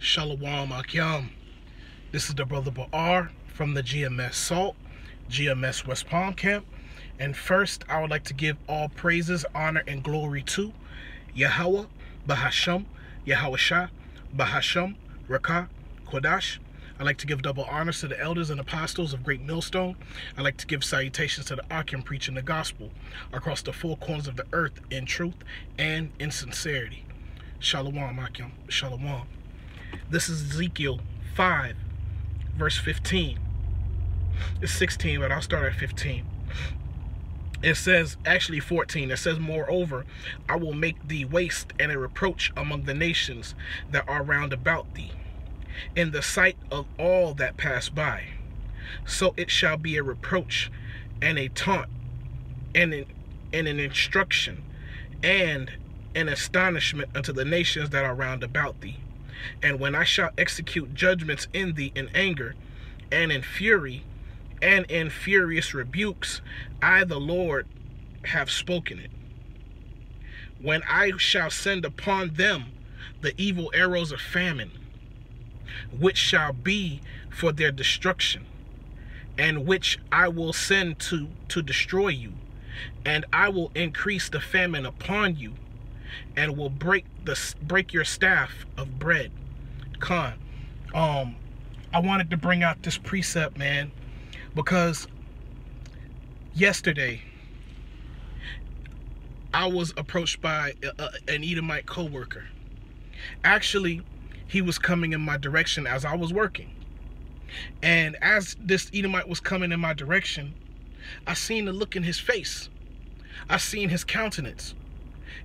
Shalom Akyam. This is the brother Ba'ar from the GMS Salt, GMS West Palm Camp. And first, I would like to give all praises, honor, and glory to Yahweh, Bahasham, Yahweh Shah, Bahasham, Rakah, Kodash. I'd like to give double honors to the elders and apostles of Great Millstone. I'd like to give salutations to the Akim preaching the gospel across the four corners of the earth in truth and in sincerity. Shalom Akim, Shalom. This is Ezekiel 5, verse 15. It's 16, but I'll start at 15. It says, actually 14, it says, moreover, I will make thee waste and a reproach among the nations that are round about thee, in the sight of all that pass by. So it shall be a reproach and a taunt and an instruction and an astonishment unto the nations that are round about thee. And when I shall execute judgments in thee in anger and in fury and in furious rebukes, I the Lord have spoken it. When I shall send upon them the evil arrows of famine, which shall be for their destruction, and which I will send to destroy you, and I will increase the famine upon you, and will break your staff of bread. I wanted to bring out this precept, man, because yesterday I was approached by an Edomite co-worker. Actually, he was coming in my direction as I was working. And as this Edomite was coming in my direction, I seen the look in his face. I seen his countenance.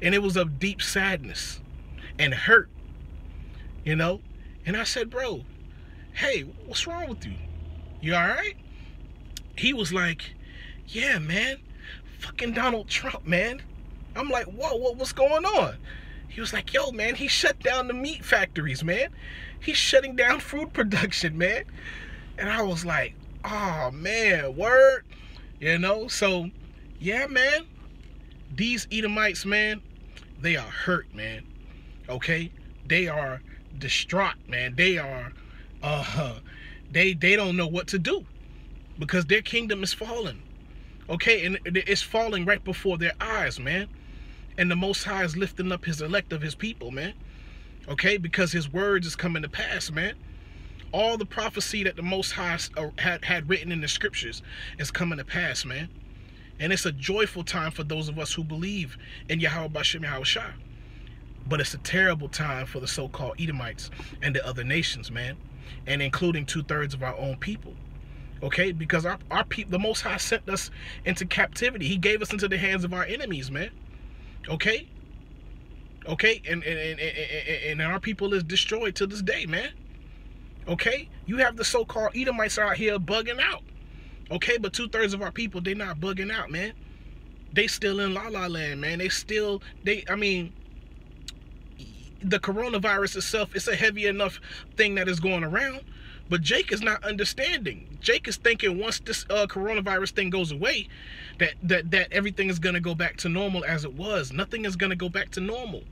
And it was of deep sadness and hurt, you know? And I said, bro, hey, what's wrong with you? You all right? He was like, yeah, man, fucking Donald Trump, man. I'm like, whoa, what's going on? He was like, yo, man, he shut down the meat factories, man. He's shutting down food production, man. And I was like, oh, man, word. You know, so, yeah, man, these Edomites, man, they are hurt, man. Okay? They are distraught, man. They are, they don't know what to do because their kingdom is falling. Okay? And it's falling right before their eyes, man. And the Most High is lifting up his elect of his people, man. Okay? Because his words is coming to pass, man. All the prophecy that the Most High had written in the scriptures is coming to pass, man. And it's a joyful time for those of us who believe in Yahweh Bashem Yahweh Shah. But it's a terrible time for the so-called Edomites and the other nations, man. And including 2/3 of our own people. Okay? Because our people, the Most High sent us into captivity. He gave us into the hands of our enemies, man. Okay? Okay? And our people is destroyed to this day, man. Okay? You have the so-called Edomites out here bugging out. Okay? But 2/3 of our people, they not bugging out, man. They still in La La Land, man. I mean, the coronavirus itself, it's a heavy enough thing that is going around. But Jake is not understanding. Jake is thinking once this coronavirus thing goes away, that everything is going to go back to normal as it was. Nothing is going to go back to normal.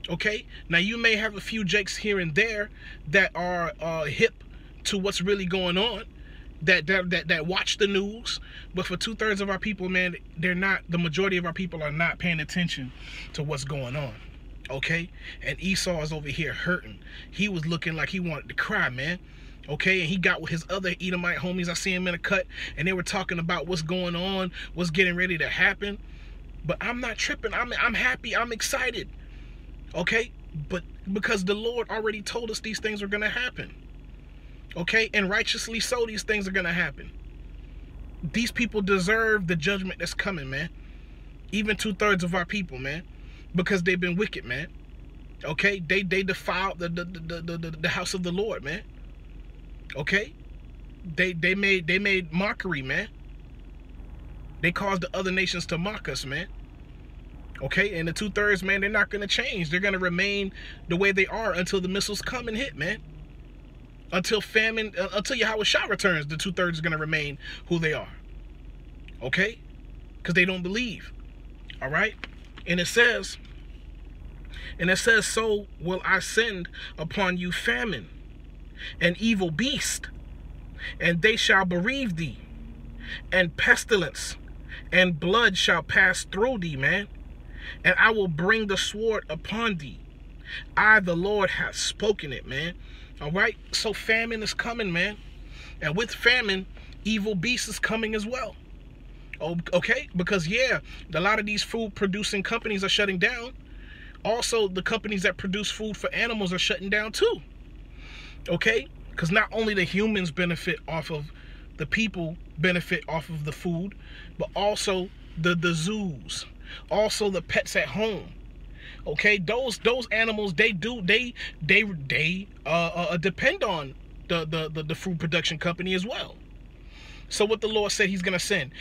Okay? Now, you may have a few Jakes here and there that are hip to what's really going on, that watch the news. But for 2/3 of our people, man, the majority of our people are not paying attention to what's going on. Okay? And Esau is over here hurting. He was looking like he wanted to cry, man. Okay? And he got with his other Edomite homies. I see him in a cut, and they were talking about what's going on, what's getting ready to happen. But I'm not tripping. I'm happy. I'm excited. Okay? But because the Lord already told us these things are going to happen. Okay? And righteously so, these things are going to happen. These people deserve the judgment that's coming, man. Even 2/3 of our people, man. Because they've been wicked, man. Okay? They defiled the house of the Lord, man. Okay? They made mockery, man. They caused the other nations to mock us, man. Okay? And the 2/3, man, they're not going to change. They're going to remain the way they are until the missiles come and hit, man. Until famine, until Yahweh Shah returns, the 2/3 is going to remain who they are. Okay? Because they don't believe. All right? And it says, And it says, so will I send upon you famine and evil beast, and they shall bereave thee, and pestilence and blood shall pass through thee, man. And I will bring the sword upon thee. I, the Lord, have spoken it, man. All right? So famine is coming, man. And with famine, evil beast is coming as well. Okay? Because, yeah, a lot of these food-producing companies are shutting down. Also, the companies that produce food for animals are shutting down too. Okay? Because not only the humans benefit off of, the people benefit off of the food, but also the zoos, also the pets at home. Okay, those animals, they depend on the food production company as well. So what the Lord said He's gonna send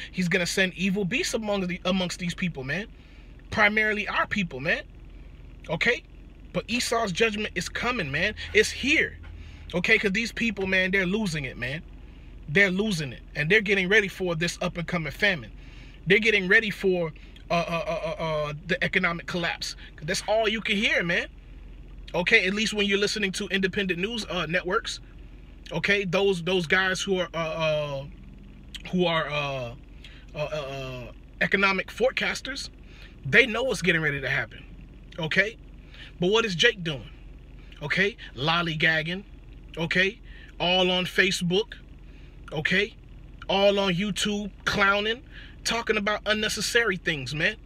evil beasts amongst these people, man. Primarily our people, man. Okay, but Esau's judgment is coming, man. It's here. Okay, because these people, man, they're losing it, man. They're losing it, and they're getting ready for this up and coming famine. They're getting ready for the economic collapse. That's all you can hear, man. Okay, at least when you're listening to independent news networks. Okay, those guys who are economic forecasters, they know what's getting ready to happen. Okay, but what is Jake doing? Okay, lollygagging. Okay, all on Facebook. Okay, all on YouTube, clowning, talking about unnecessary things, man.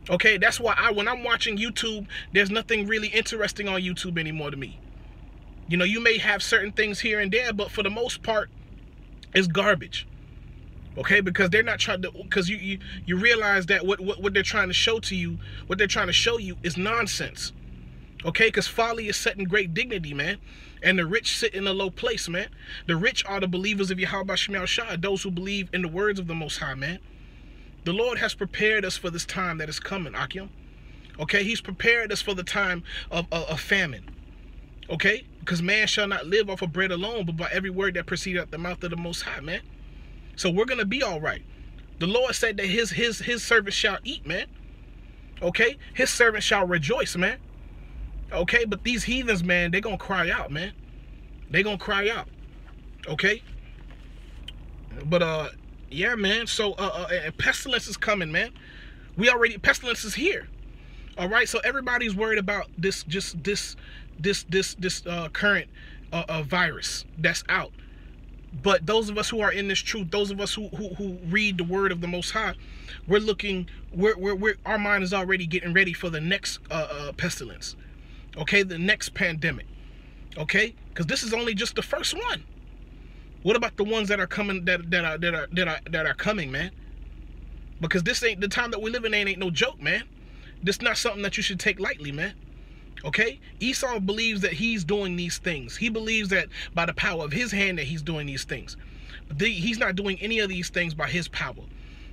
Okay, that's why when I'm watching YouTube, there's nothing really interesting on YouTube anymore to me. You know, you may have certain things here and there, but for the most part, it's garbage. Okay, because they're not trying to, because you realize that what they're trying to show to you, what they're trying to show you is nonsense. Okay, because folly is set in great dignity, man. And the rich sit in a low place, man. The rich are the believers of Yahweh Shemel Shah, those who believe in the words of the Most High, man. The Lord has prepared us for this time that is coming, Akim. Okay, He's prepared us for the time of famine. Okay, because man shall not live off of bread alone, but by every word that proceeded out the mouth of the Most High, man. So we're going to be all right. The Lord said that his servants shall eat, man. Okay, His servants shall rejoice, man. Okay, but these heathens, man, they're going to cry out, man. They're going to cry out. Okay? But, yeah, man. So, and pestilence is coming, man. Pestilence is here. All right? So everybody's worried about this current virus that's out. But those of us who are in this truth, those of us who read the word of the Most High, our mind is already getting ready for the next pestilence. Okay, the next pandemic. Okay, because this is only just the first one. What about the ones that are coming? That are coming, man? Because this ain't the time that we live in. Ain't no joke, man. This is not something that you should take lightly, man. Okay, Esau believes that he's doing these things. He believes that by the power of his hand that he's doing these things. But he's not doing any of these things by his power.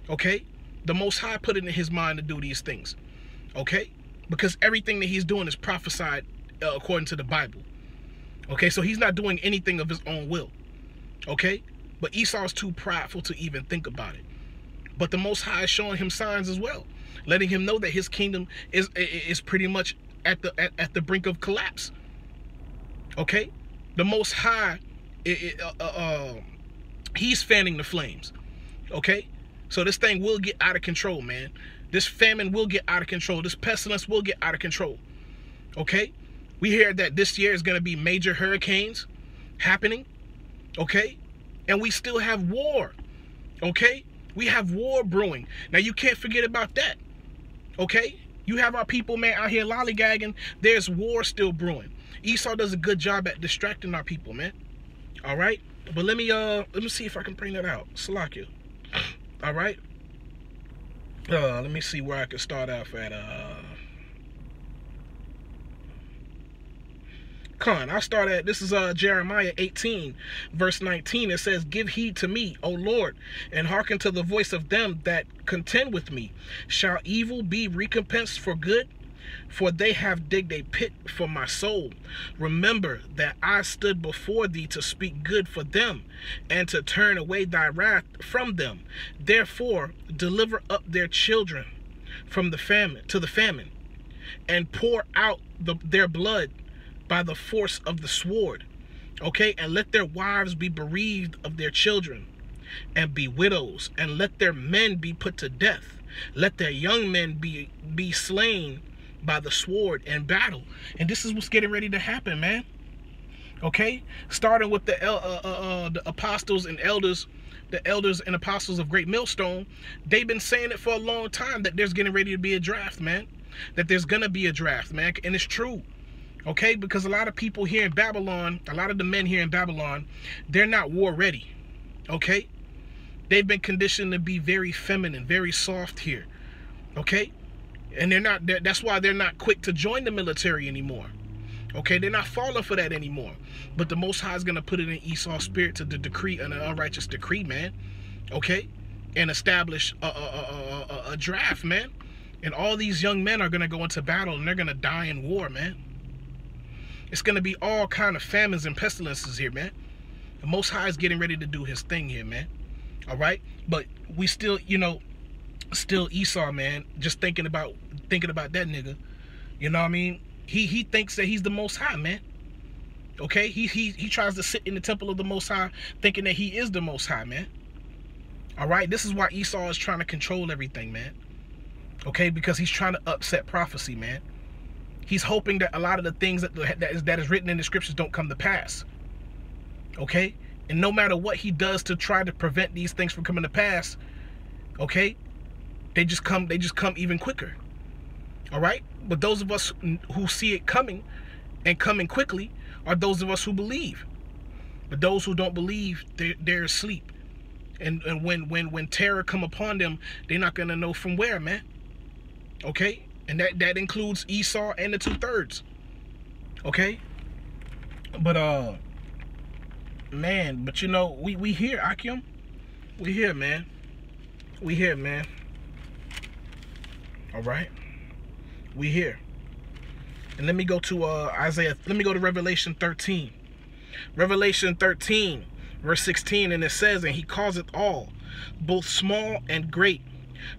Okay, the Most High put it in his mind to do these things. Okay. Because everything that he's doing is prophesied according to the Bible. Okay, so he's not doing anything of his own will. Okay, but Esau's too prideful to even think about it. But the Most High is showing him signs as well, letting him know that his kingdom is pretty much at the brink of collapse. Okay, the Most High, He's fanning the flames. Okay, so this thing will get out of control, man. This famine will get out of control. This pestilence will get out of control. Okay? We hear that this year is going to be major hurricanes happening. Okay? And we still have war. Okay? We have war brewing. Now, you can't forget about that. Okay? You have our people, man, out here lollygagging. There's war still brewing. Esau does a good job at distracting our people, man. All right? But let me see if I can bring that out. Salakia. All right? Let me see where I can start off at. I'll start at, this is Jeremiah 18, verse 19. It says, "Give heed to me, O Lord, and hearken to the voice of them that contend with me. Shall evil be recompensed for good? For they have digged a pit for my soul. Remember that I stood before thee to speak good for them, and to turn away thy wrath from them. Therefore deliver up their children from the famine, and pour out their blood by the force of the sword. Okay, and let their wives be bereaved of their children and be widows, and let their men be put to death. Let their young men be slain by the sword in battle. And this is what's getting ready to happen, man. Okay, starting with the apostles and elders, the elders and apostles of Great Millstone. They've been saying it for a long time that there's getting ready to be a draft, man. That there's gonna be a draft, man, and it's true. Okay, because a lot of people here in Babylon, a lot of the men here in Babylon, they're not war ready. Okay, they've been conditioned to be very feminine, very soft here. Okay, and that's why they're not quick to join the military anymore. Okay, they're not falling for that anymore. But the Most High is going to put it in Esau's spirit to decree an unrighteous decree, man. Okay, and establish a draft, man. And all these young men are going to go into battle, and they're going to die in war, man. It's going to be all kind of famines and pestilences here, man. The Most High is getting ready to do his thing here, man. All right, but we still, you know, still Esau, man. Just thinking about that nigga. You know what I mean? He thinks that he's the Most High, man. Okay, he tries to sit in the temple of the Most High, thinking that he is the Most High, man. All right, this is why Esau is trying to control everything, man. Okay, because he's trying to upset prophecy, man. He's hoping that a lot of the things that is written in the scriptures don't come to pass. Okay, and no matter what he does to try to prevent these things from coming to pass, okay, they just come even quicker. All right, but those of us who see it coming and coming quickly are those of us who believe. But those who don't believe, they're asleep. And when terror come upon them, they're not gonna know from where, man. Okay, and that includes Esau and the 2/3. Okay, but man, but you know, we here, Akim. We here, man. We here, man. All right, we here. And let me go to Isaiah. Let me go to Revelation 13. Revelation 13, verse 16, and it says, and he causeth all, both small and great,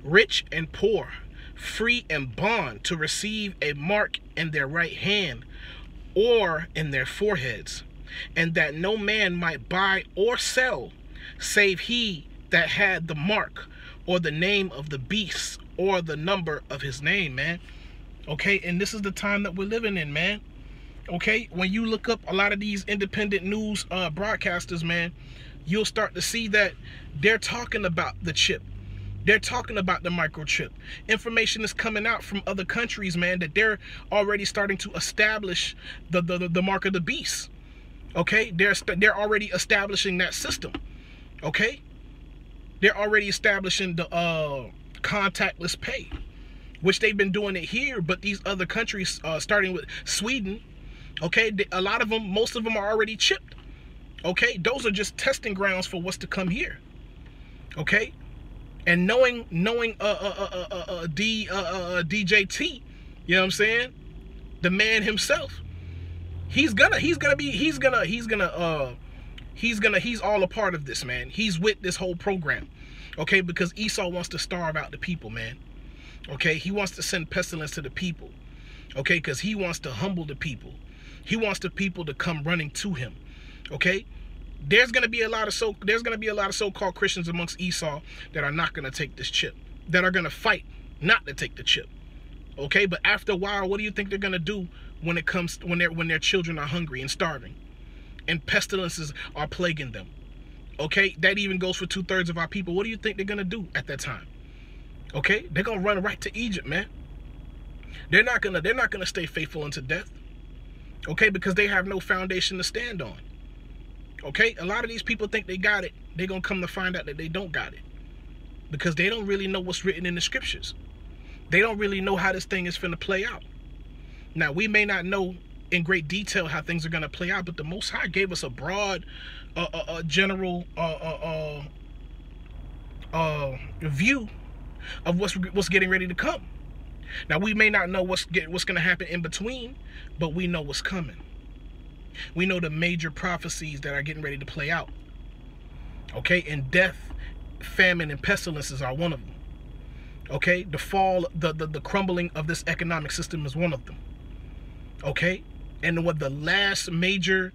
rich and poor, free and bond, to receive a mark in their right hand or in their foreheads, and that no man might buy or sell, save he that had the mark, or the name of the beast, or the number of his name, man. Okay, and this is the time that we're living in, man. Okay, when you look up a lot of these independent news broadcasters, man, you'll start to see that they're talking about the chip. They're talking about the microchip. Information is coming out from other countries, man, that they're already starting to establish the mark of the beast. Okay, they're already establishing that system. Okay, they're already establishing the contactless pay, which they've been doing it here, but these other countries, starting with Sweden, okay, a lot of them, most of them are already chipped. Okay, those are just testing grounds for what's to come here. Okay, and knowing DJT, you know what I'm saying, the man himself, he's all a part of this, man. He's with this whole program. Okay, because Esau wants to starve out the people, man. Okay, he wants to send pestilence to the people. Okay, because he wants to humble the people. He wants the people to come running to him. Okay, there's gonna be a lot of so-called Christians amongst Esau that are not gonna take this chip, that are gonna fight not to take the chip. Okay, but after a while, what do you think they're gonna do when their children are hungry and starving, and pestilences are plaguing them? Okay, that even goes for 2/3 of our people. What do you think they're gonna do at that time? Okay, they're gonna run right to Egypt, man. They're not gonna stay faithful unto death. Okay, because they have no foundation to stand on. Okay, a lot of these people think they got it. They're gonna come to find out that they don't got it, because they don't really know what's written in the scriptures. They don't really know how this thing is finna play out. Now, we may not know in great detail how things are gonna play out, but the Most High gave us a broad, general view of what's getting ready to come. Now, we may not know what's going to happen in between, but we know what's coming. We know the major prophecies that are getting ready to play out. Okay, and death, famine, and pestilences are one of them. Okay, the fall, the crumbling of this economic system is one of them. Okay, and what the last major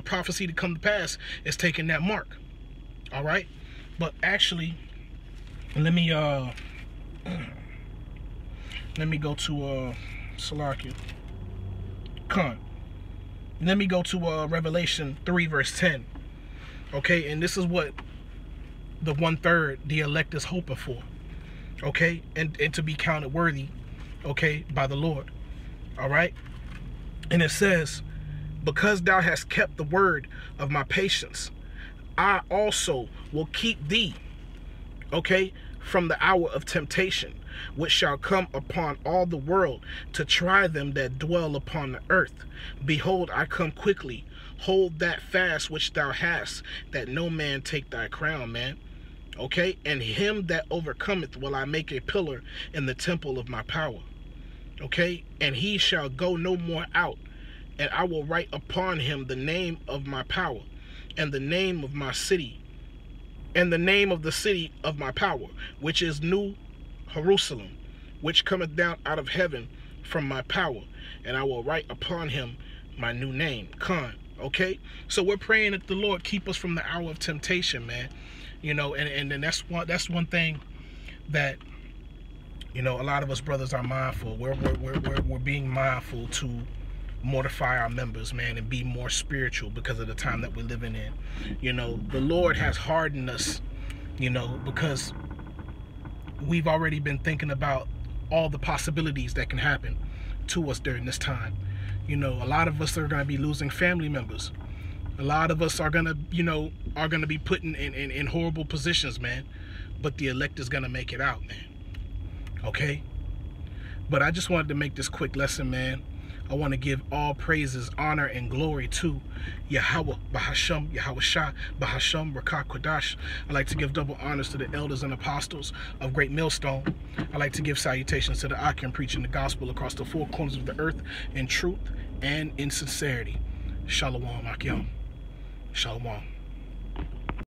prophecy to come to pass is taking that mark. All right, but actually, let me go to Salakia. Con. Let me go to Revelation 3 verse 10. Okay, and this is what the 1/3 the elect is hoping for. Okay, and to be counted worthy, okay, by the Lord. All right, and it says, because thou hast kept the word of my patience, I also will keep thee, okay, from the hour of temptation, which shall come upon all the world to try them that dwell upon the earth. Behold, I come quickly. Hold that fast which thou hast, that no man take thy crown, man. Okay, and him that overcometh will I make a pillar in the temple of my power. Okay, and he shall go no more out, and I will write upon him the name of my power, and the name of my city, and the name of the city of my power, which is New Jerusalem, which cometh down out of heaven from my power, and I will write upon him my new name. Con. Okay, so we're praying that the Lord keep us from the hour of temptation, man. You know, and that's one thing that, you know, a lot of us brothers are mindful. We're being mindful to mortify our members, man, and be more spiritual because of the time that we're living in. You know, the Lord has hardened us, you know, because we've already been thinking about all the possibilities that can happen to us during this time. You know, a lot of us are going to be losing family members. A lot of us are going to, you know, be put in horrible positions, man. But the elect is going to make it out, man. Okay? But I just wanted to make this quick lesson, man. I want to give all praises, honor, and glory to Yahweh, Bahasham, Yahweh Shah, Bahasham, Rakah Kodash. I like to give double honors to the elders and apostles of Great Millstone. I like to give salutations to the Akim preaching the gospel across the four corners of the earth in truth and in sincerity. Shalom, Akim. Shalom.